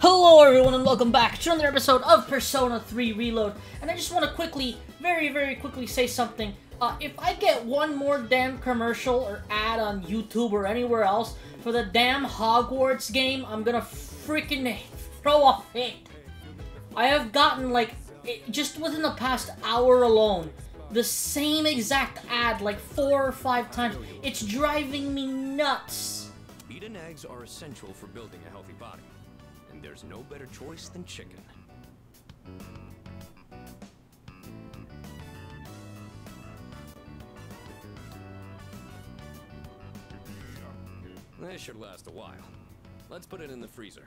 Hello everyone and welcome back to another episode of Persona 3 Reload. And I just want to quickly, very quickly say something. If I get one more damn commercial or ad on YouTube or anywhere else for the damn Hogwarts game, I'm gonna freaking throw a fit. I have gotten, like, just within the past hour alone, the same exact ad like 4 or 5 times. It's driving me nuts. Meat and eggs are essential for building a healthy body. And there's no better choice than chicken. This should last a while. Let's put it in the freezer.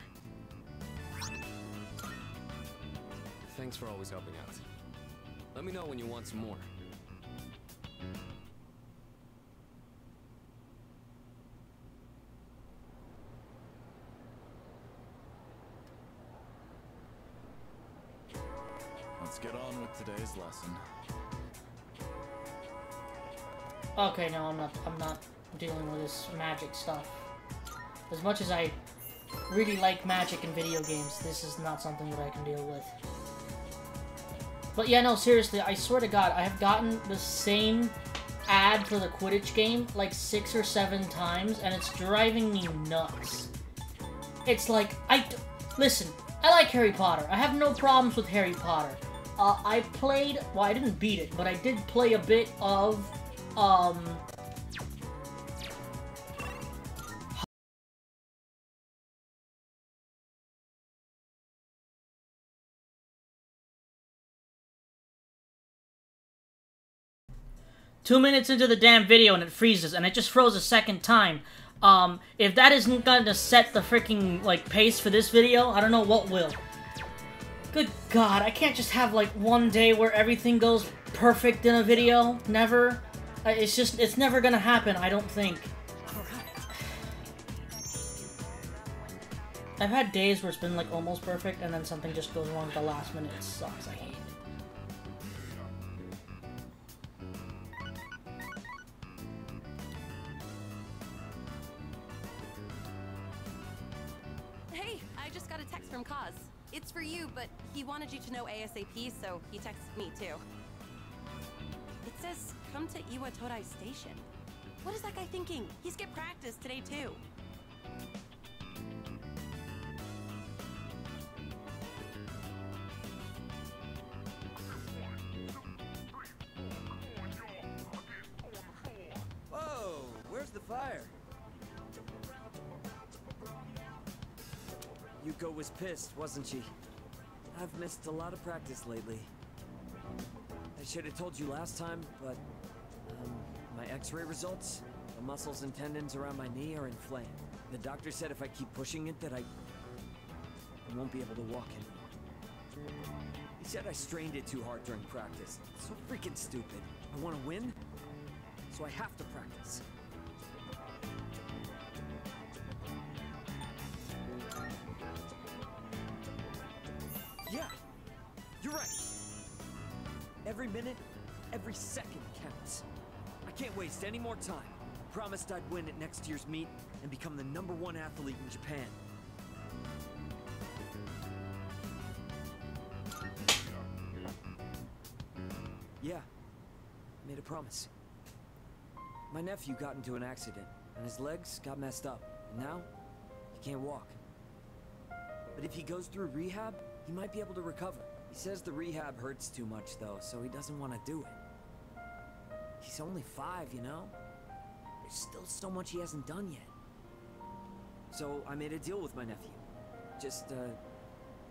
Thanks for always helping out. Let me know when you want some more. Let's get on with today's lesson. Okay, no, I'm not dealing with this magic stuff. As much as I really like magic in video games, this is not something that I can deal with. But yeah, no, seriously, I swear to God, I have gotten the same ad for the Quidditch game like 6 or 7 times, and it's driving me nuts. It's like, listen, I like Harry Potter. I have no problems with Harry Potter. I played, well, I didn't beat it, but I did play a bit of, 2 minutes into the damn video and it freezes, and it just froze a second time. If that isn't gonna set the freaking, like, pace for this video, I don't know what will. Good God, I can't just have, like, one day where everything goes perfect in a video. Never. It's never gonna happen, I don't think. I've had days where it's been, like, almost perfect, and then something just goes wrong at the last minute. It sucks, I hate it. Hey, I just got a text from Kaz. It's for you, but he wanted you to know ASAP, so he texted me too. It says, come to Iwatorai Station. What is that guy thinking? He skipped practice today too. Whoa, where's the fire? Yuko was pissed, wasn't she? I've missed a lot of practice lately. I should have told you last time, but my x-ray results, the muscles and tendons around my knee are inflamed. The doctor said if I keep pushing it that I won't be able to walk anymore. He said I strained it too hard during practice. So freaking stupid. I want to win, so I have to practice. Yeah, you're right. Every minute, every second counts. I can't waste any more time. Promised I'd win at next year's meet and become the #1 athlete in Japan. Yeah, made a promise. My nephew got into an accident, and his legs got messed up, and now he can't walk. But if he goes through rehab, he might be able to recover. He says the rehab hurts too much, though, so he doesn't want to do it. He's only 5, you know? There's still so much he hasn't done yet. So I made a deal with my nephew. Just,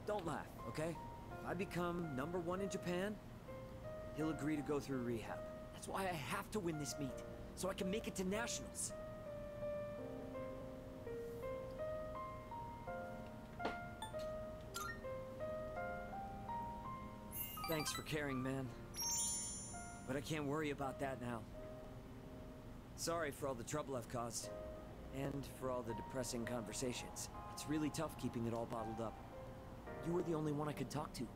don't laugh, okay? If I become #1 in Japan, he'll agree to go through rehab. That's why I have to win this meet, so I can make it to nationals. Thanks for caring, man. But I can't worry about that now. Sorry for all the trouble I've caused. And for all the depressing conversations. It's really tough keeping it all bottled up. You were the only one I could talk to.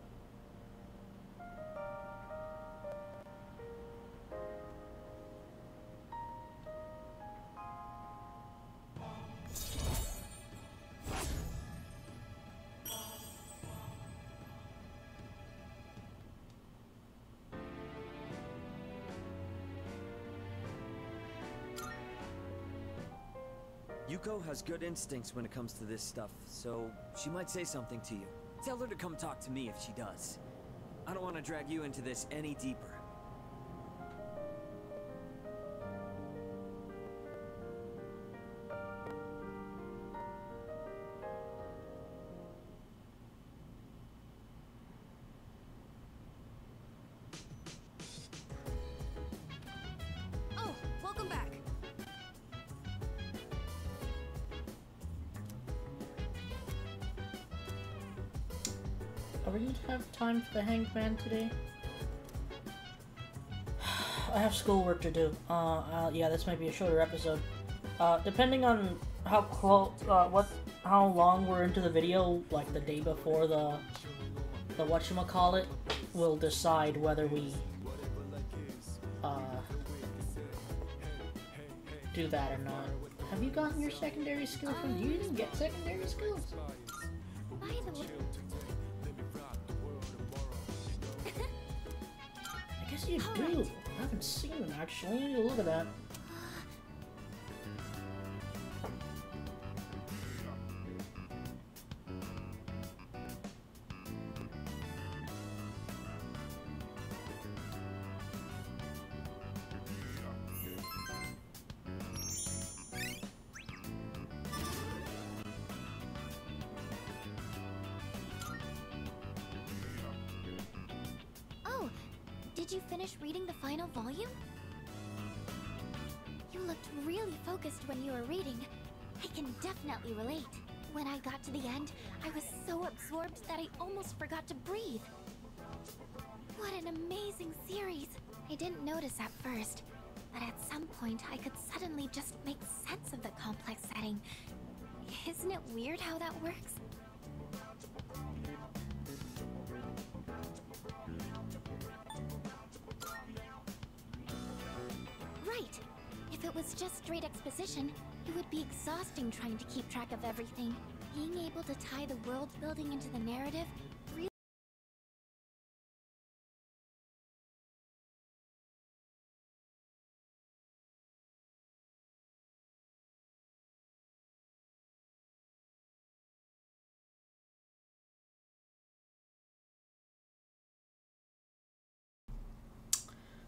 Yuko has good instincts when it comes to this stuff, so she might say something to you. Tell her to come talk to me if she does. I don't want to drag you into this any deeper. Oh, welcome back. Are we going to have time for the hanged man today? I have schoolwork to do. Yeah, this might be a shorter episode. Depending on how how long we're into the video, like the day before the whatchamacallit, will decide whether we do that or not. Have you gotten your secondary skill from? Do you even get secondary skills? By the way, I guess you do. I haven't seen them actually. Look at that. Oh, did you finish reading the final volume? You looked really focused when you were reading. I can definitely relate. When I got to the end, I was so absorbed that I almost forgot to breathe. What an amazing series! I didn't notice at first, but at some point I could suddenly just make sense of the complex setting. Isn't it weird how that works? Right! If it was just straight exposition, it would be exhausting trying to keep track of everything. Being able to tie the world building into the narrative really...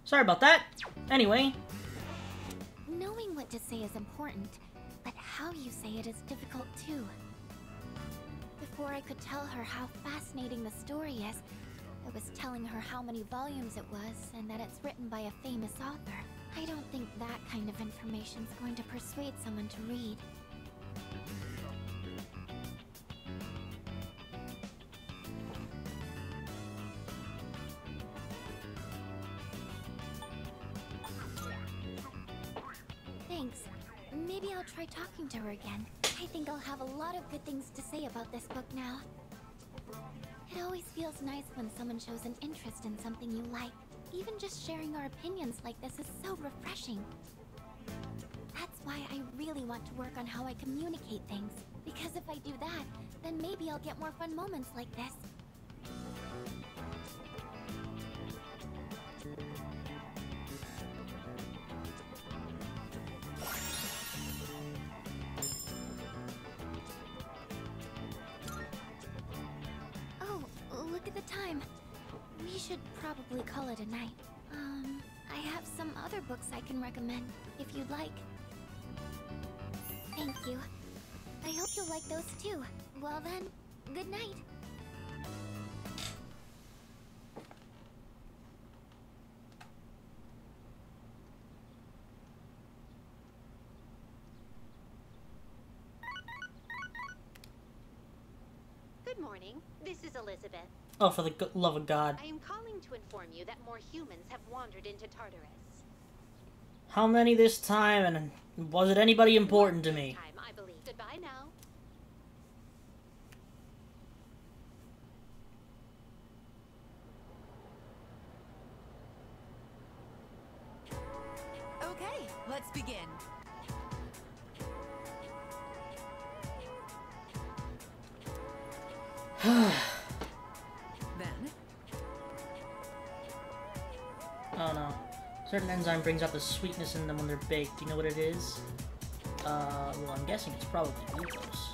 Sorry about that. Anyway. Knowing what to say is important, but how you say it is difficult too. Before I could tell her how fascinating the story is, I was telling her how many volumes it was and that it's written by a famous author. I don't think that kind of information is going to persuade someone to read. Thanks. Maybe I'll try talking to her again. I think I'll have a lot of good things to say about this book now. It always feels nice when someone shows an interest in something you like. Even just sharing our opinions like this is so refreshing. That's why I really want to work on how I communicate things. Because if I do that, then maybe I'll get more fun moments like this. Oh, look at the time. We should probably call it a night. I have some other books I can recommend, if you'd like. Thank you. I hope you'll like those too. Well then, good night. Good morning. This is Elizabeth. Oh, for the love of God. I am calling to inform you that more humans have wandered into Tartarus. How many this time, and was it anybody important to me? Time, I believe. Goodbye now. Okay, let's begin. Then, Oh no. Certain enzyme brings out the sweetness in them when they're baked. Do you know what it is? Well, I'm guessing it's probably glucose.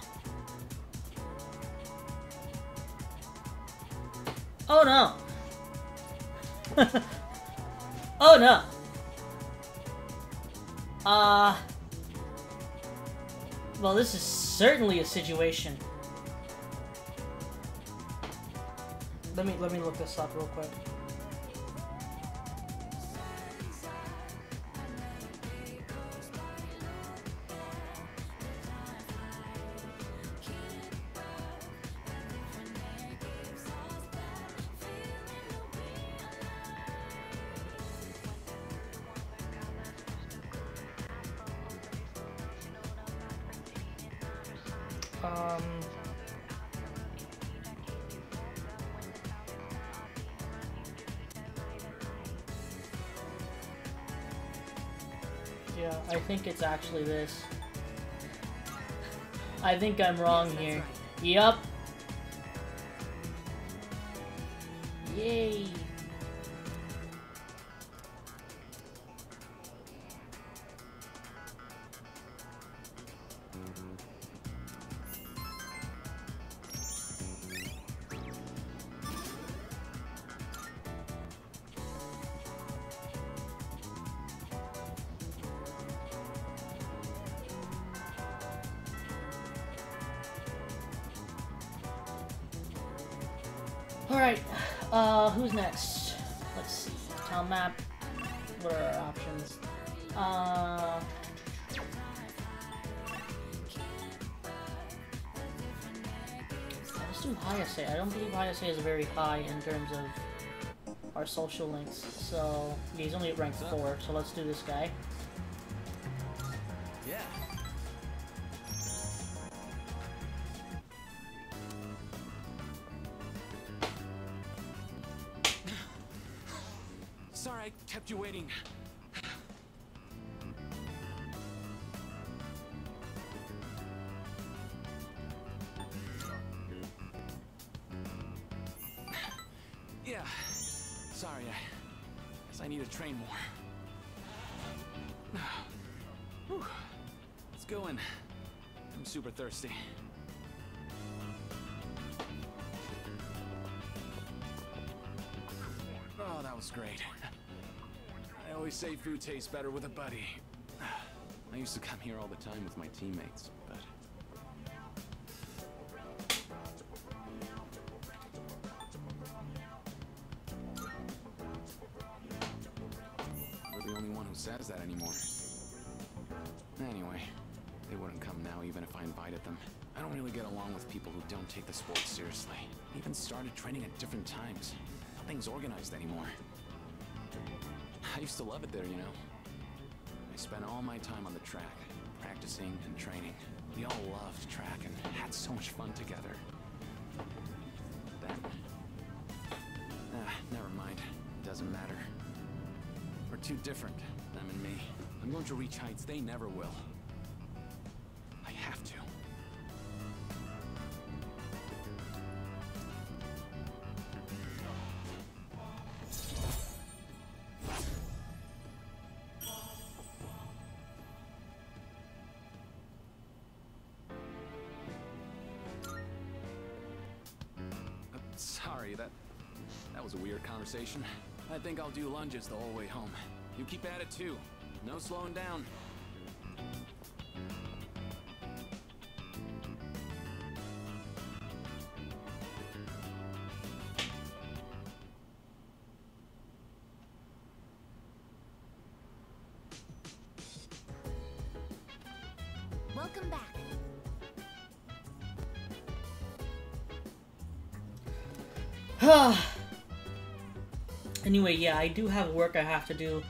Oh no! Oh no! Well, this is certainly a situation. Let me look this up real quick. Yeah, I think it's actually this. I think I'm wrong here. Right. Yup. Yay. Alright, who's next? Let's see. Town map. What are our options? Let's do Hayase. I don't believe Hayase is very high in terms of our social links, so yeah, he's only at rank 4, so let's do this guy. Yeah. Sorry, I kept you waiting. Yeah. Sorry, I guess I need to train more. Whew. Let's go in. I'm super thirsty. Oh, that was great. I always say food tastes better with a buddy. I used to come here all the time with my teammates, but... we're the only one who says that anymore. Anyway, they wouldn't come now even if I invited them. I don't really get along with people who don't take the sport seriously. I even started training at different times. Nothing's organized anymore. I used to love it there, you know. I spent all my time on the track, practicing and training. We all loved track and had so much fun together. Then... never mind. It doesn't matter. We're too different, them and me. I'm going to reach heights they never will. I have to. Sorry, that was a weird conversation. I think I'll do lunges the whole way home. You keep at it too. No slowing down. Welcome back. Anyway, yeah, I do have work I have to do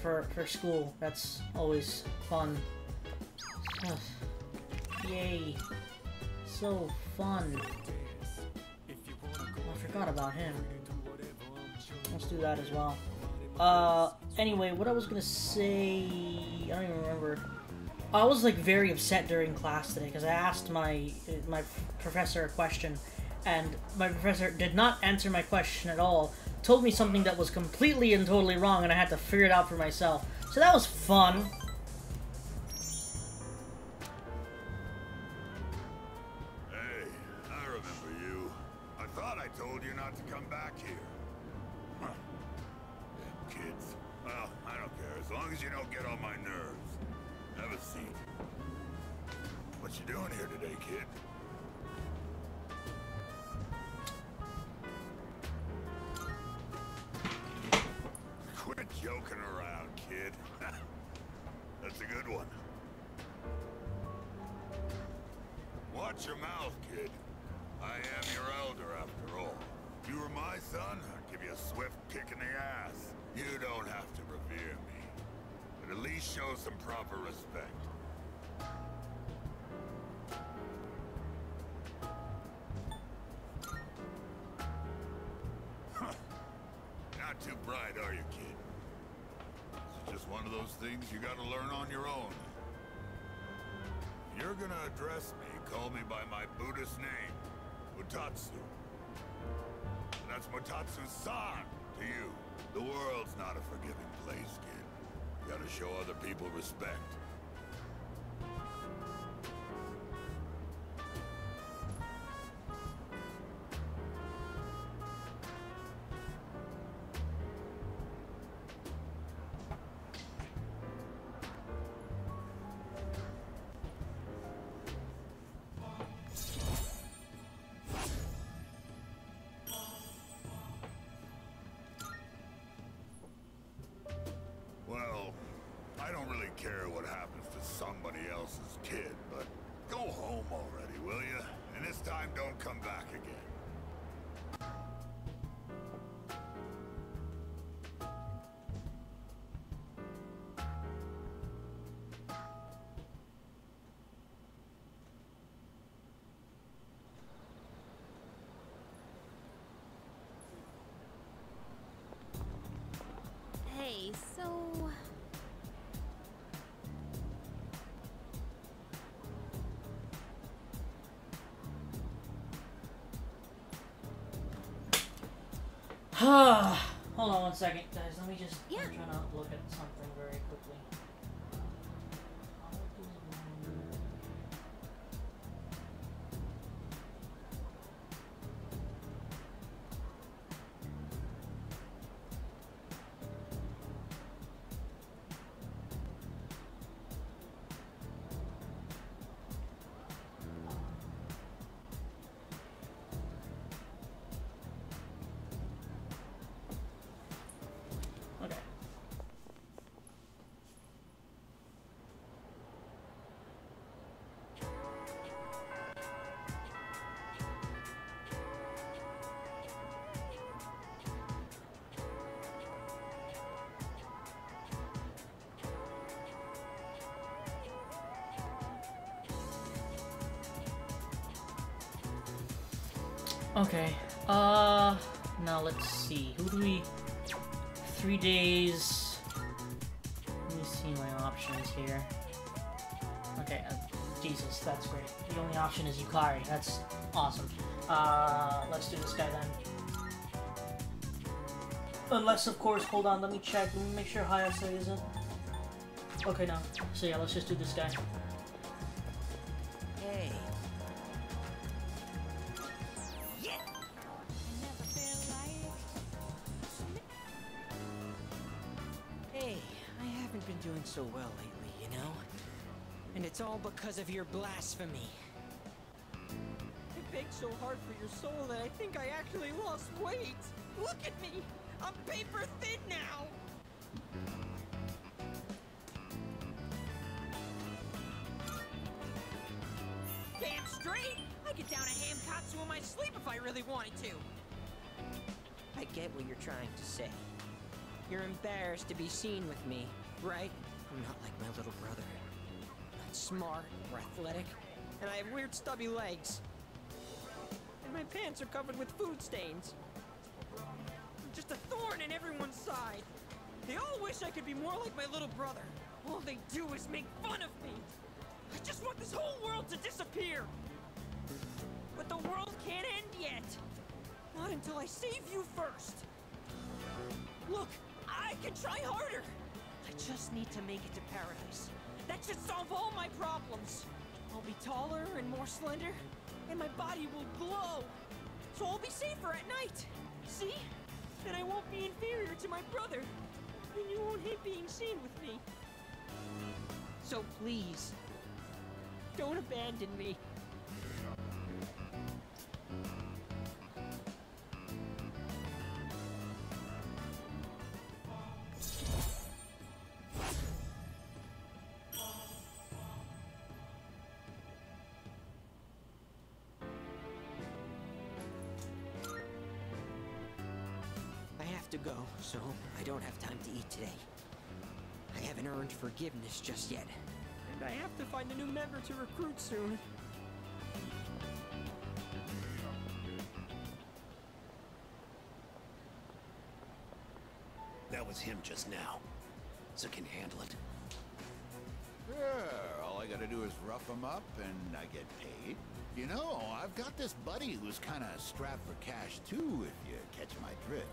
for school. That's always fun. Yay. So fun. I forgot about him. Let's do that as well. Anyway, what I was gonna say... I don't even remember. I was like very upset during class today because I asked my professor a question, and my professor did not answer my question at all. Told me something that was completely and totally wrong, and I had to figure it out for myself. So that was fun. I told you not to come back here. Huh. Damn kids. Well, I don't care, as long as you don't get on my nerves. Have a seat. What you doing here today, kid? Quit joking around, kid. That's a good one. Watch your mouth, kid. I am your elder, after all. If you were my son, I'd give you a swift kick in the ass. You don't have to revere me, but at least show some proper respect. Huh. Not too bright, are you, kid? It's just one of those things you gotta learn on your own. If you're gonna address me, call me by my Buddhist name, Mutatsu. And that's Mutatsu-san to you. The world's not a forgiving place, kid. You gotta show other people respect. Well, I don't really care what happens to somebody else's kid, but go home already, will you? And this time don't come back again. Hey, so... Hold on one second, guys. Let me just... Yeah. I'm trying to look at something very quickly. Okay. Okay, now let's see, who do we... 3 days... Let me see my options here. Okay, Jesus, that's great. The only option is Yukari, that's awesome. Let's do this guy then. Unless, of course, hold on, let me check, let me make sure Hayase isn't... Okay, no. So yeah, let's just do this guy. Hey. Hey, I haven't been doing so well lately, you know? And it's all because of your blasphemy. I begged so hard for your soul that I think I actually lost weight. Look at me! I'm paper thin now! Damn straight! I get down a ham katsu in my sleep if I really wanted to. I get what you're trying to say. You're embarrassed to be seen with me, right? I'm not like my little brother. Not smart or athletic, and I have weird stubby legs. And my pants are covered with food stains. I'm just a thorn in everyone's side. They all wish I could be more like my little brother. All they do is make fun of me. I just want this whole world to disappear. But the world can't end yet. Not until I save you first. Look, I can try harder. I just need to make it to paradise. That should solve all my problems. I'll be taller and more slender, and my body will glow. so I'll be safer at night. See? Then I won't be inferior to my brother. And you won't hate being seen with me. So please, don't abandon me. I have to go, so I don't have time to eat today. I haven't earned forgiveness just yet. And I have to find a new member to recruit soon. That was him just now. So can you handle it? Sure, all I gotta do is rough him up and I get paid. You know, I've got this buddy who's kinda strapped for cash too, if you catch my drift.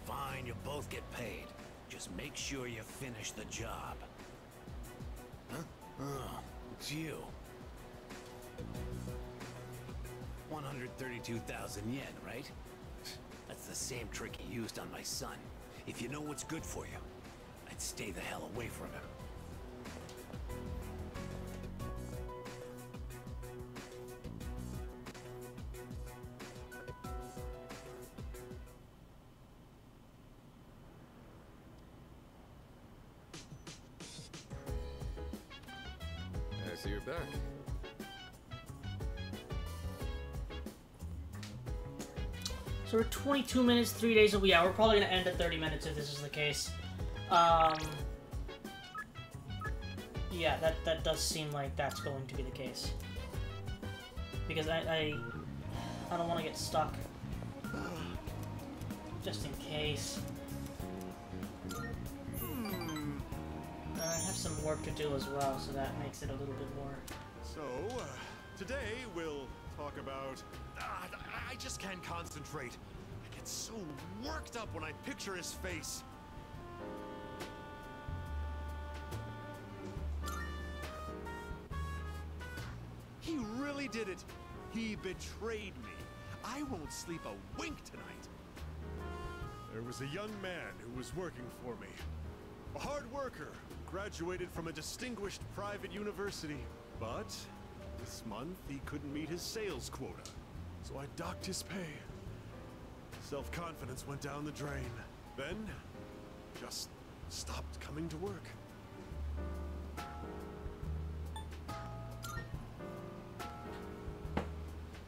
Fine, you'll both get paid. Just make sure you finish the job. Huh? Oh, it's you. 132,000 yen, right? That's the same trick he used on my son. If you know what's good for you, I'd stay the hell away from him. I see you're back. So we're 22 minutes, 3 days a week. Yeah, we're probably gonna end at 30 minutes if this is the case. Yeah, that does seem like that's going to be the case. Because I don't want to get stuck. Just in case. I have some work to do as well, so that makes it a little bit more. So, today we'll talk about... I just can't concentrate. I get so worked up when I picture his face. He really did it. He betrayed me. I won't sleep a wink tonight. There was a young man who was working for me. A hard worker, graduated from a distinguished private university. But this month he couldn't meet his sales quota, so I docked his pay. Self-confidence went down the drain. Then, just stopped coming to work.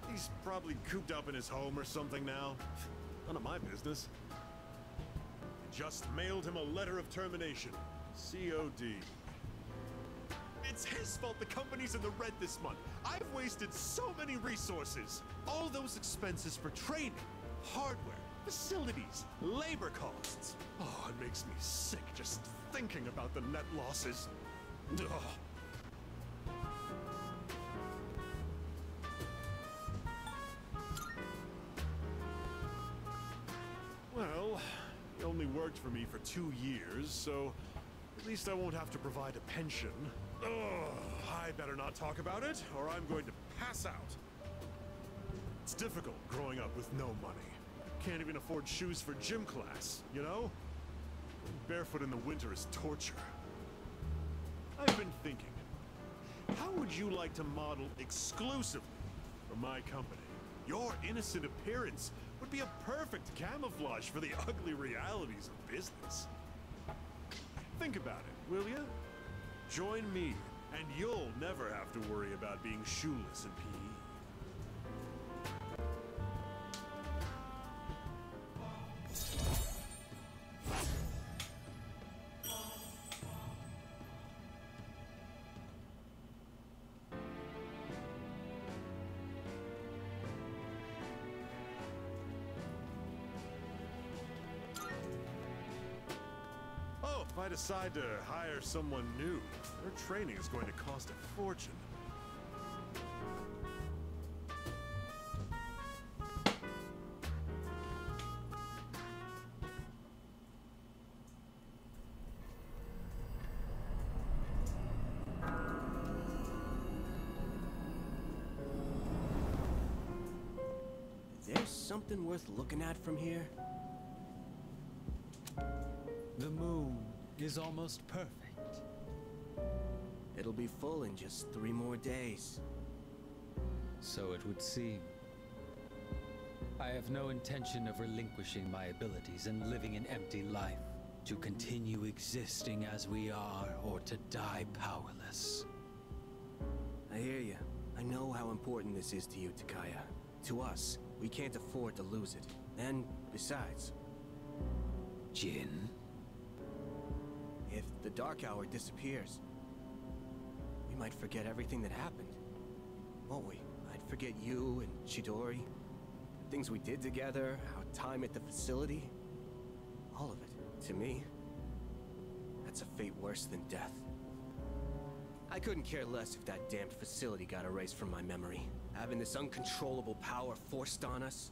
He's probably cooped up in his home or something now. None of my business. I just mailed him a letter of termination. COD. It's his fault the company's in the red this month. I've wasted so many resources. All those expenses for training, hardware, facilities, labor costs. Oh, it makes me sick just thinking about the net losses. Ugh. Well, he only worked for me for 2 years, so at least I won't have to provide a pension. Ugh, I better not talk about it, or I'm going to pass out. It's difficult growing up with no money. Can't even afford shoes for gym class, you know? Barefoot in the winter is torture. I've been thinking, how would you like to model exclusively for my company? Your innocent appearance would be a perfect camouflage for the ugly realities of business. Think about it, will ya? Join me, and you'll never have to worry about being shoeless in PE. If I decide to hire someone new, their training is going to cost a fortune. something worth looking at from here? The moon is almost perfect. It'll be full in just 3 more days. So it would seem. I have no intention of relinquishing my abilities and living an empty life, to continue existing as we are or to die powerless. I hear you. I know how important this is to you, Takaya. To us, we can't afford to lose it. And besides... Jin? If the Dark Hour disappears, we might forget everything that happened. Won't we? I'd forget you and Chidori, the things we did together, our time at the facility. All of it. To me, that's a fate worse than death. I couldn't care less if that damned facility got erased from my memory. Having this uncontrollable power forced on us.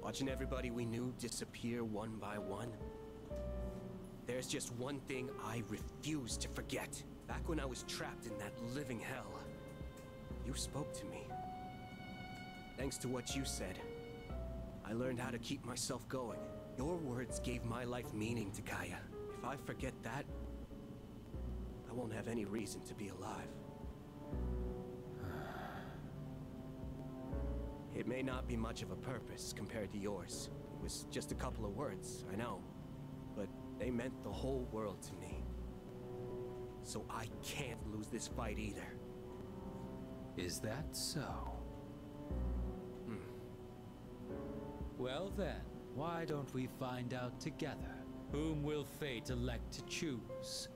Watching everybody we knew disappear one by one. There's just one thing I refuse to forget. Back when I was trapped in that living hell, you spoke to me. Thanks to what you said, I learned how to keep myself going. Your words gave my life meaning, Takaya. If I forget that, I won't have any reason to be alive. It may not be much of a purpose compared to yours. It was just a couple of words, I know. But they meant the whole world to me. So I can't lose this fight either. Is that so? Well then, why don't we find out together? Whom will fate elect to choose?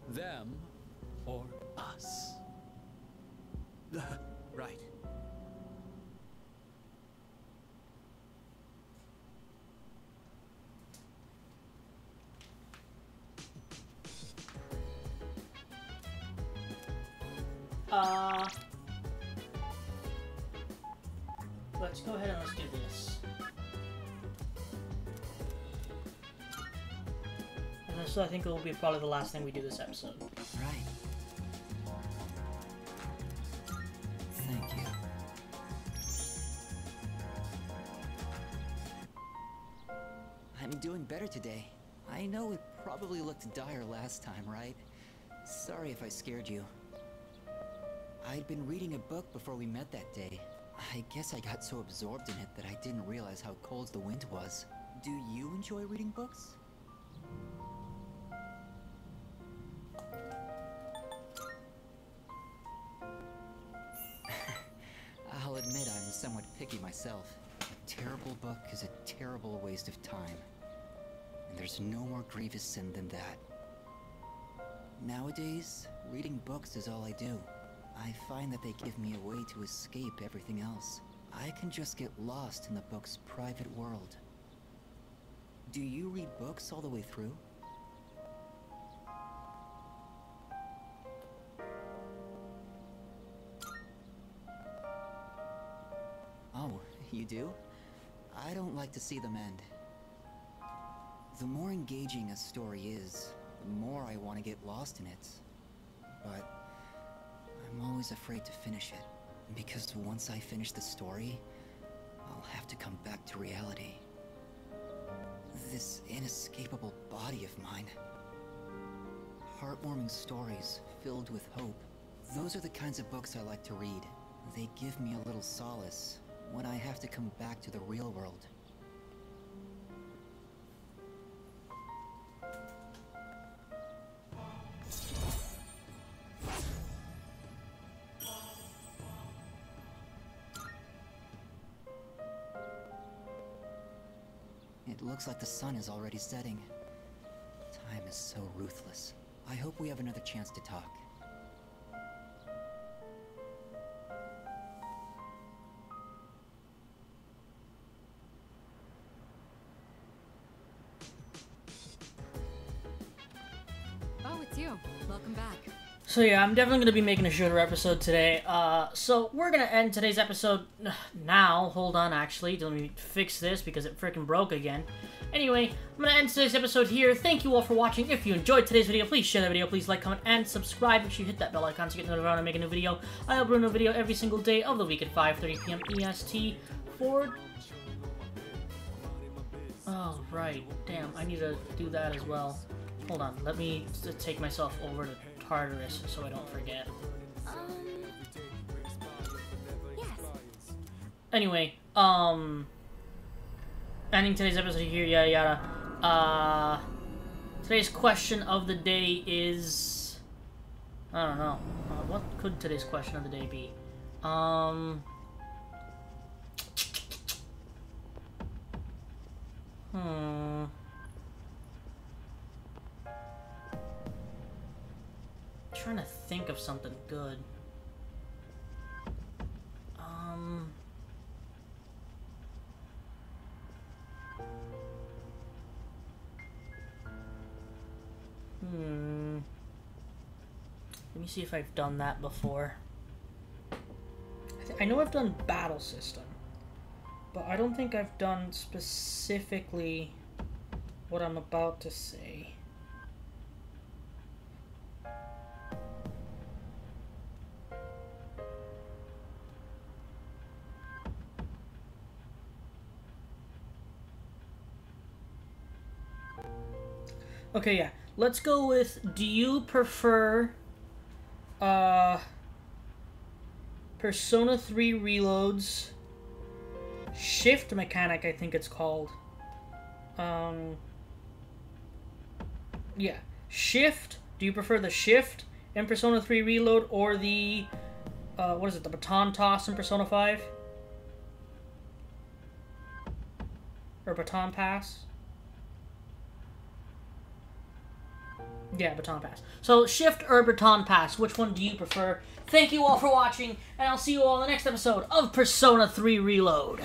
Them or us? Right. Let's go ahead and let's do this. And this, I think, it will be probably the last thing we do this episode. Right. Thank you. I'm doing better today. I know it probably looked dire last time, right? Sorry if I scared you. I'd been reading a book before we met that day. I guess I got so absorbed in it that I didn't realize how cold the wind was. Do you enjoy reading books? I'll admit I'm somewhat picky myself. A terrible book is a terrible waste of time. And there's no more grievous sin than that. Nowadays, reading books is all I do. I find that they give me a way to escape everything else. I can just get lost in the book's private world. Do you read books all the way through? Oh, you do? I don't like to see them end. The more engaging a story is, the more I want to get lost in it. But I'm always afraid to finish it, because once I finish the story, I'll have to come back to reality. This inescapable body of mine. Heartwarming stories filled with hope. Those are the kinds of books I like to read. They give me a little solace when I have to come back to the real world. It looks like the sun is already setting. Time is so ruthless. I hope we have another chance to talk. Oh, it's you. Welcome back. So yeah, I'm definitely going to be making a shorter episode today. So we're going to end today's episode now. Hold on, actually. Let me fix this because it freaking broke again. Anyway, I'm going to end today's episode here. Thank you all for watching. If you enjoyed today's video, please share the video. Please like, comment, and subscribe. Make sure you hit that bell icon to get notified when I make a new video. I upload a new video every single day of the week at 5:30 p.m. EST for Oh, right. Damn, I need to do that as well. Hold on, let me take myself over to Tartarus so I don't forget. Yes. Anyway, ending today's episode here, yada yada. Today's question of the day is... I don't know. What could today's question of the day be? Trying to think of something good. Let me see if I've done that before. I know I've done battle system, but I don't think I've done specifically what I'm about to say. Okay, yeah. Let's go with, do you prefer Persona 3 Reload's shift mechanic, I think it's called. Yeah. Shift. Do you prefer the shift in Persona 3 Reload or the, what is it, the baton toss in Persona 5? Or baton pass? Yeah, baton pass. So, shift or baton pass, which one do you prefer? Thank you all for watching, and I'll see you all in the next episode of Persona 3 Reload.